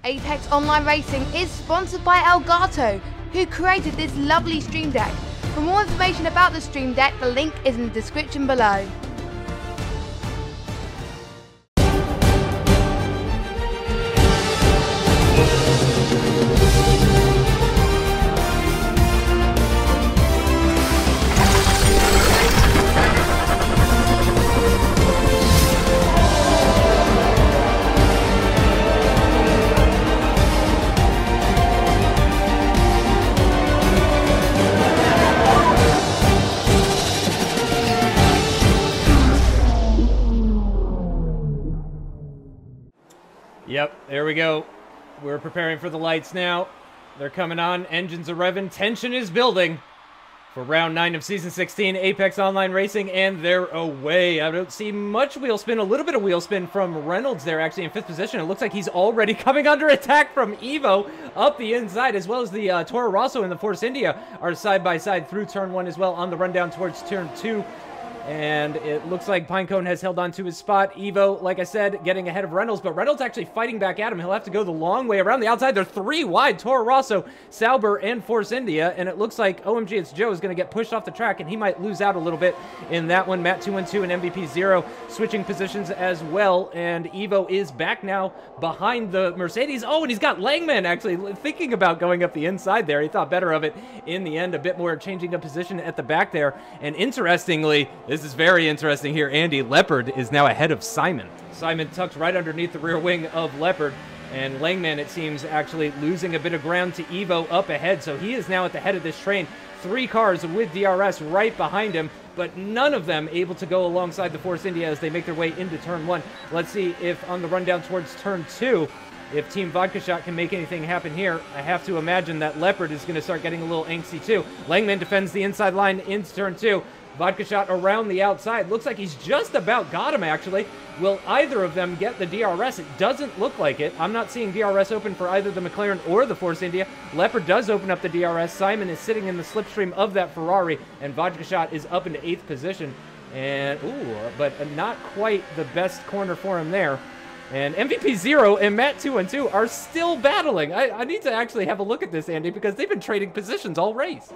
Apex Online Racing is sponsored by Elgato, who created this lovely Stream Deck. For more information about the Stream Deck, the link is in the description below. Yep, there we go. We're preparing for the lights now. They're coming on. Engines are revving. Tension is building for round 9 of Season 16, Apex Online Racing, and they're away. I don't see much wheel spin. A little bit of wheel spin from Reynolds there, actually, in 5th position. It looks like he's already coming under attack from Evo up the inside, as well as the Toro Rosso and the Force India are side by side through Turn 1 as well on the rundown towards Turn 2. And it looks like Pinecone has held on to his spot. Evo, like I said, getting ahead of Reynolds, but Reynolds actually fighting back at him. He'll have to go the long way around the outside. They're 3 wide, Toro Rosso, Sauber, and Force India, and it looks like OMG It's Joe is going to get pushed off the track, and he might lose out a little bit in that one. Matt 212 and MVP 0 switching positions as well, and Evo is back now behind the Mercedes. Oh, and he's got Langman actually thinking about going up the inside there. He thought better of it in the end, a bit more changing of position at the back there, and interestingly, this is very interesting here. Andy Leopard is now ahead of Simon. Simon tucked right underneath the rear wing of Leopard, and Langman, it seems, actually losing a bit of ground to Evo up ahead, so he is now at the head of this train. 3 cars with DRS right behind him, but none of them able to go alongside the Force India as they make their way into Turn 1. Let's see if on the rundown towards Turn 2, if Team Vodka Shot can make anything happen here. I have to imagine that Leopard is going to start getting a little angsty too. Langman defends the inside line into Turn 2. Vodka Shot around the outside. Looks like he's just about got him, actually. Will either of them get the DRS? It doesn't look like it. I'm not seeing DRS open for either the McLaren or the Force India. Leopard does open up the DRS. Simon is sitting in the slipstream of that Ferrari, and Vodka Shot is up into 8th position. And, ooh, but not quite the best corner for him there. And MVP 0 and Matt 212 are still battling. I need to actually have a look at this, Andy, because they've been trading positions all race.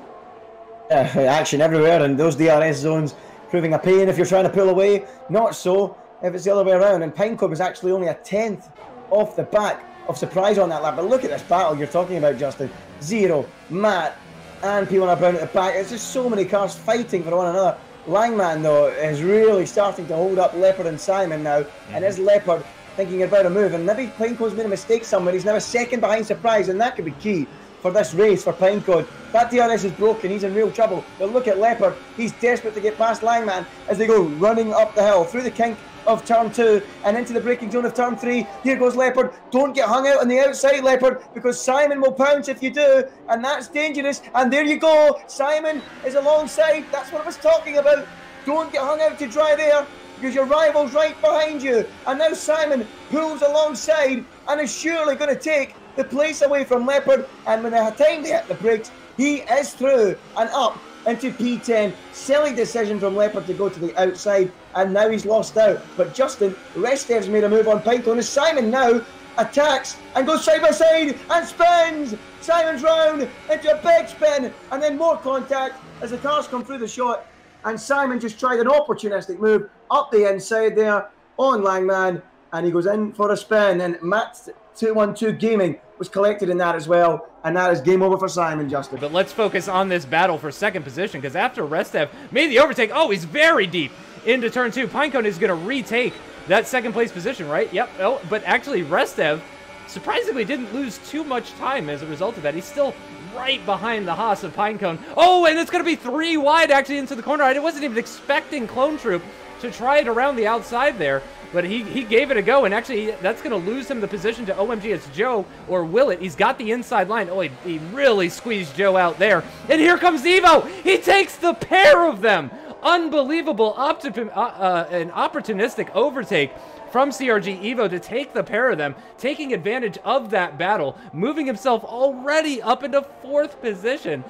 Action everywhere, and those DRS zones proving a pain if you're trying to pull away. Not so if it's the other way around, and Pinecone was actually only a 10th off the back of Surprise on that lap. But look at this battle you're talking about, Justin. Zero, Matt, and P1 Brown at the back. It's just so many cars fighting for one another. Langman, though, is really starting to hold up Leopard and Simon now, and is Leopard thinking about a move, and maybe Pinecone's made a mistake somewhere. He's now a second behind Surprise, and that could be key for this race for Pinecone. That DRS is broken, he's in real trouble. But look at Leopard, he's desperate to get past Langman as they go running up the hill, through the kink of Turn 2 and into the braking zone of Turn 3. Here goes Leopard. Don't get hung out on the outside, Leopard, because Simon will pounce if you do, and that's dangerous. And there you go, Simon is alongside. That's what I was talking about. Don't get hung out to dry there, because your rival's right behind you. And now Simon pulls alongside and is surely going to take the place away from Leopard, and when they have time to hit the brakes, he is through and up into P10. Silly decision from Leopard to go to the outside, and now he's lost out. But Justin, Restev's made a move on Pinecone as Simon now attacks and goes side by side and spins. Simon's round into a big spin, and then more contact as the cars come through the shot, and Simon just tried an opportunistic move up the inside there on Langman, and he goes in for a spin, and Matt 212 Gaming was collected in that as well, and that is game over for Simon, Justin. But let's focus on this battle for second position, because after Restev made the overtake, oh, he's very deep into Turn 2. Pinecone is going to retake that second place position, right? Yep. Oh, but actually Restev surprisingly didn't lose too much time as a result of that. He's still right behind the Haas of Pinecone. Oh, and it's going to be 3 wide actually into the corner. I wasn't even expecting Clone Troop to try it around the outside there, but he gave it a go, and actually that's going to lose him the position to OMG It's Joe, or will it? He's got the inside line. Oh, he really squeezed Joe out there, and here comes Evo. He takes the pair of them. Unbelievable an opportunistic overtake from CRG Evo to take the pair of them, taking advantage of that battle, moving himself already up into 4th position.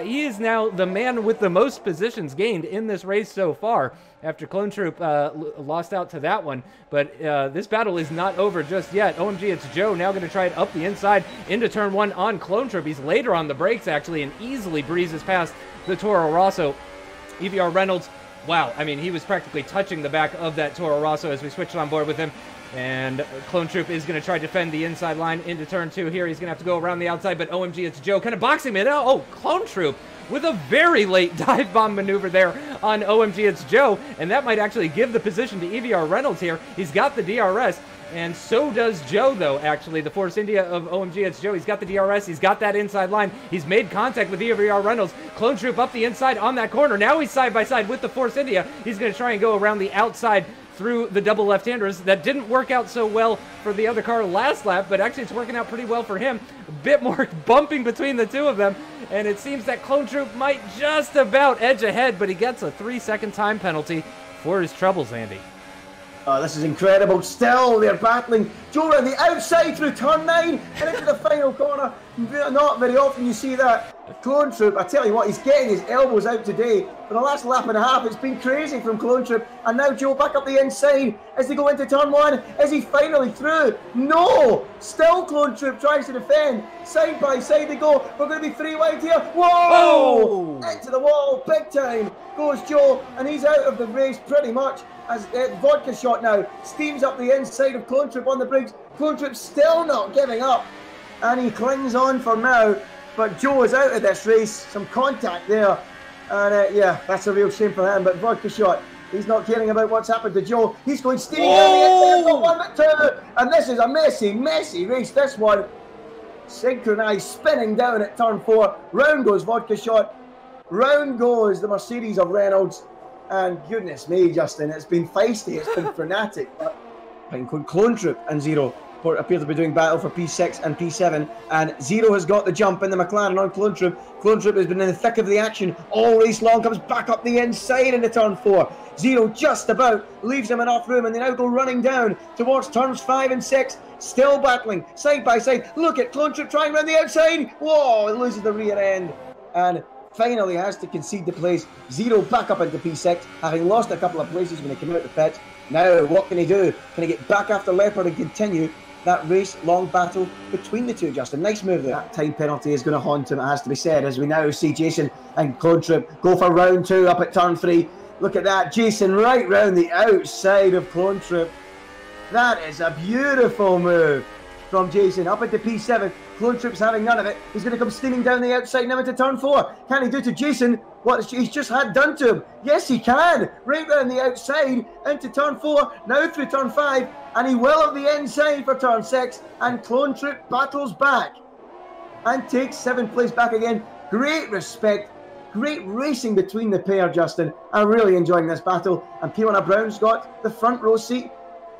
He is now the man with the most positions gained in this race so far. after Clone Troop lost out to that one. But this battle is not over just yet. OMG, it's Joe now going to try it up the inside into turn 1 on Clone Troop. He's later on the brakes, actually, and easily breezes past the Toro Rosso. EVR Reynolds, wow, I mean, he was practically touching the back of that Toro Rosso as we switched on board with him. And Clone Troop is going to try to defend the inside line into turn 2 here. He's going to have to go around the outside, but OMG, it's Joe kind of boxing him in. Oh, Clone Troop with a very late dive bomb maneuver there on OMG, it's Joe. And that might actually give the position to EVR Reynolds here. He's got the DRS, and so does Joe, though, actually. The Force India of OMG, it's Joe. He's got the DRS. He's got that inside line. He's made contact with EVR Reynolds. Clone Troop up the inside on that corner. Now he's side by side with the Force India. He's going to try and go around the outside through the double left-handers. That didn't work out so well for the other car last lap, but actually it's working out pretty well for him. A bit more bumping between the two of them, and it seems that Clone Troop might just about edge ahead, but he gets a 3-second time penalty for his troubles, Andy. Oh, this is incredible. Still, they're battling. Joe on the outside through turn 9 and into the final corner. Not very often you see that. Clone Troop, I tell you what, he's getting his elbows out today. For the last lap and a half, it's been crazy from Clone Troop. And now Joe back up the inside as they go into turn 1. Is he finally through? No! Still Clone Troop tries to defend. Side by side they go. We're going to be 3 wide here. Whoa! Oh! Into the wall, big time goes Joe, and he's out of the race pretty much. As Vodka Shot now steams up the inside of Clone Troop on the brakes. Clone Troop still not giving up, and he clings on for now. But Joe is out of this race. Some contact there, and yeah, that's a real shame for him. But Vodka Shot, he's not caring about what's happened to Joe. He's going steaming down the inside. Not 1 but 2, and this is a messy race. This one, synchronized, spinning down at turn 4. Round goes Vodka Shot. Round goes the Mercedes of Reynolds. And goodness me, Justin, it's been feisty, it's been frenetic. But Clone Troop and Zero appear to be doing battle for P6 and P7, and Zero has got the jump in the McLaren on Clone Troop. Clone Troop has been in the thick of the action all race long, comes back up the inside into turn 4. Zero just about leaves him enough room, and they now go running down towards turns 5 and 6, still battling side by side. Look at Clone Troop trying around the outside. Whoa, he loses the rear end, and finally has to concede the place. Zero back up into P6, having lost a couple of places when he came out the pits. Now, what can he do? Can he get back after Leopard and continue that race-long battle between the two, Justin? Nice move there. That time penalty is going to haunt him, it has to be said, as we now see Jason and Clone Troop go for round 2 up at turn 3. Look at that, Jason right round the outside of Clone Troop. That is a beautiful move from Jason up into P7. Clone Troop's having none of it. He's going to come steaming down the outside now into turn 4. Can he do to Jason what he's just had done to him? Yes, he can. Right round the outside into turn 4. Now through turn 5. And he will have the inside for turn 6. And Clone Troop battles back and takes 7th place back again. Great respect. Great racing between the pair, Justin. I'm really enjoying this battle. And P1 Brown's got the front row seat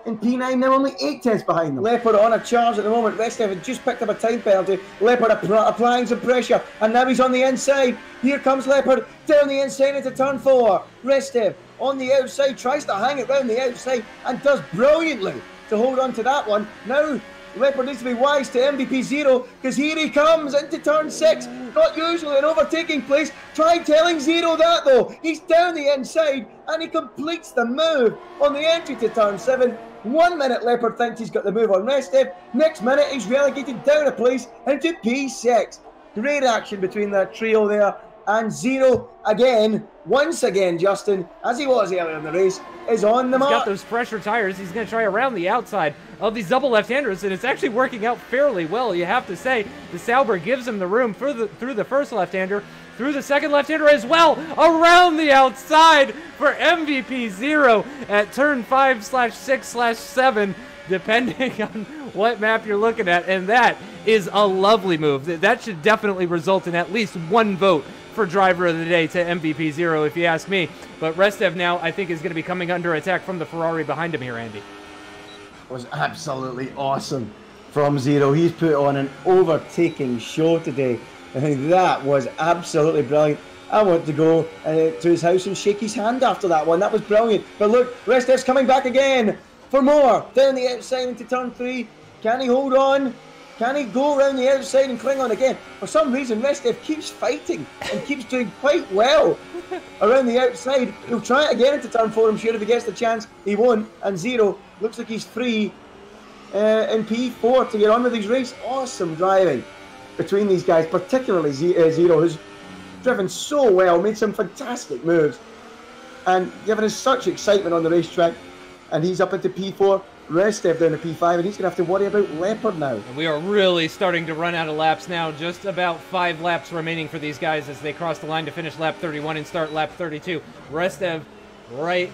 in P9, now only 8 tenths behind them. Leopard on a charge at the moment. Restev had just picked up a time penalty. Leopard applying some pressure, and now he's on the inside. Here comes Leopard down the inside into turn 4. Restev on the outside, tries to hang it round the outside and does brilliantly to hold on to that one. Now Leopard needs to be wise to MVP Zero, because here he comes into turn 6. Not usually an overtaking place. Try telling Zero that though. He's down the inside and he completes the move on the entry to turn 7. 1 minute Leopard thinks he's got the move on Restev. Next minute he's relegated down a place into P6. Great action between that trio there. And Zero again, once again, Justin, as he was earlier in the race, is on the mark. He's got those fresher tires. He's going to try around the outside of these double left-handers, and it's actually working out fairly well, you have to say. The Sauber gives him the room through the first left-hander, through the second left-hander as well, around the outside for MVP Zero at turn 5/6/7, depending on what map you're looking at, and that is a lovely move. That should definitely result in at least 1 vote for driver of the day to MVP Zero, if you ask me. But Restev now, I think, is going to be coming under attack from the Ferrari behind him here, Andy. It was absolutely awesome from Zero. He's put on an overtaking show today. I think that was absolutely brilliant. I want to go to his house and shake his hand after that one. That was brilliant. But look, Restev's coming back again for more. Down the outside into turn 3. Can he hold on? Can he go around the outside and cling on again? For some reason, Restev keeps fighting and keeps doing quite well around the outside. He'll try it again into turn 4, I'm sure, if he gets the chance. He won't. And Zero looks like he's free in P4 to get on with his race. Awesome driving between these guys, particularly Zero, who's driven so well, made some fantastic moves, and given us such excitement on the racetrack. And he's up into P4. Restev down to P5, and he's going to have to worry about Leopard now. And we are really starting to run out of laps now. Just about 5 laps remaining for these guys as they cross the line to finish lap 31 and start lap 32. Restev right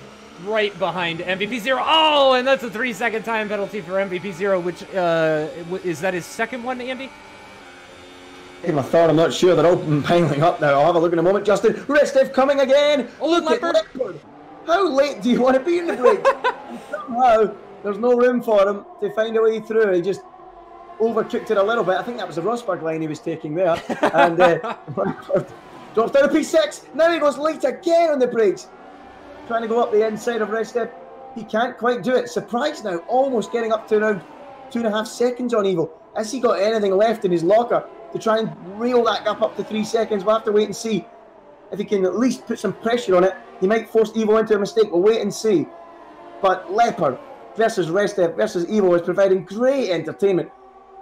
behind MVP Zero. Oh, and that's a 3-second time penalty for MVP Zero, which is that his second one, Andy? I thought, I'm not sure. They're all piling up now. I'll have a look in a moment. Justin, Restev coming again. Oh, look Leopard. at Leopard. How late do you want to be in the break? Somehow, there's no room for him to find a way through. He just overcooked it a little bit. I think that was the Rosberg line he was taking there. And drops down to P6. Now he goes late again on the brakes. Trying to go up the inside of Restev. He can't quite do it. Surprised now, almost getting up to around 2.5 seconds on Evo. Has he got anything left in his locker to try and reel that gap up to 3 seconds? We'll have to wait and see if he can at least put some pressure on it. He might force Evo into a mistake. We'll wait and see. But Leopard versus Restev versus Evo is providing great entertainment.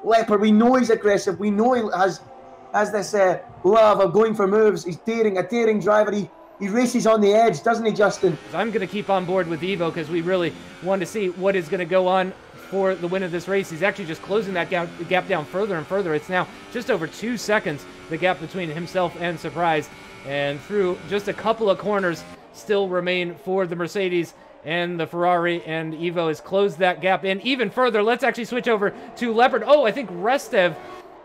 Leopard, we know he's aggressive. We know he has this love of going for moves. He's a daring driver. He races on the edge, doesn't he, Justin? I'm going to keep on board with Evo because we really want to see what is going to go on for the win of this race. He's actually just closing that gap down further and further. It's now just over 2 seconds, the gap between himself and Surprise. And through just a couple of corners still remain for the Mercedes and the Ferrari, and Evo has closed that gap in even further. Let's actually switch over to Leopard. Oh, I think Restev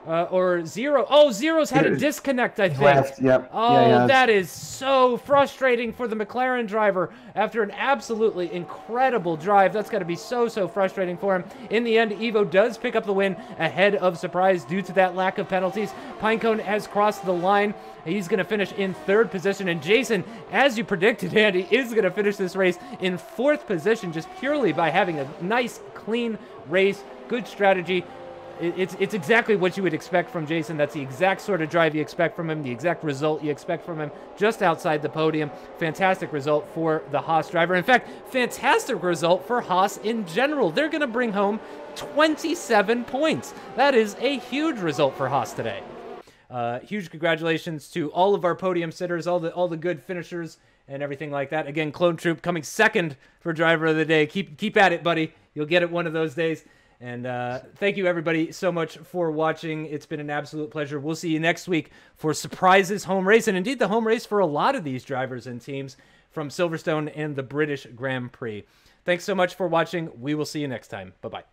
or Zero. Oh, Zero's had a disconnect, I think. Left, yep. Oh, yeah, that is so frustrating for the McLaren driver after an absolutely incredible drive. That's got to be so frustrating for him. In the end, Evo does pick up the win ahead of Surprise due to that lack of penalties. Pinecone has crossed the line. He's going to finish in 3rd position. And Jason, as you predicted, Andy, is going to finish this race in 4th position just purely by having a nice, clean race. Good strategy. It's exactly what you would expect from Jason. That's the exact sort of drive you expect from him, the exact result you expect from him, just outside the podium. Fantastic result for the Haas driver. In fact, fantastic result for Haas in general. They're going to bring home 27 points. That is a huge result for Haas today. Huge congratulations to all of our podium sitters, all the good finishers and everything like that. Again, Clone Troop coming 2nd for driver of the day. Keep at it, buddy. You'll get it one of those days. And thank you, everybody, so much for watching. It's been an absolute pleasure. We'll see you next week for Surprise's home race, and indeed the home race for a lot of these drivers and teams from Silverstone and the British Grand Prix. Thanks so much for watching. We will see you next time. Bye-bye.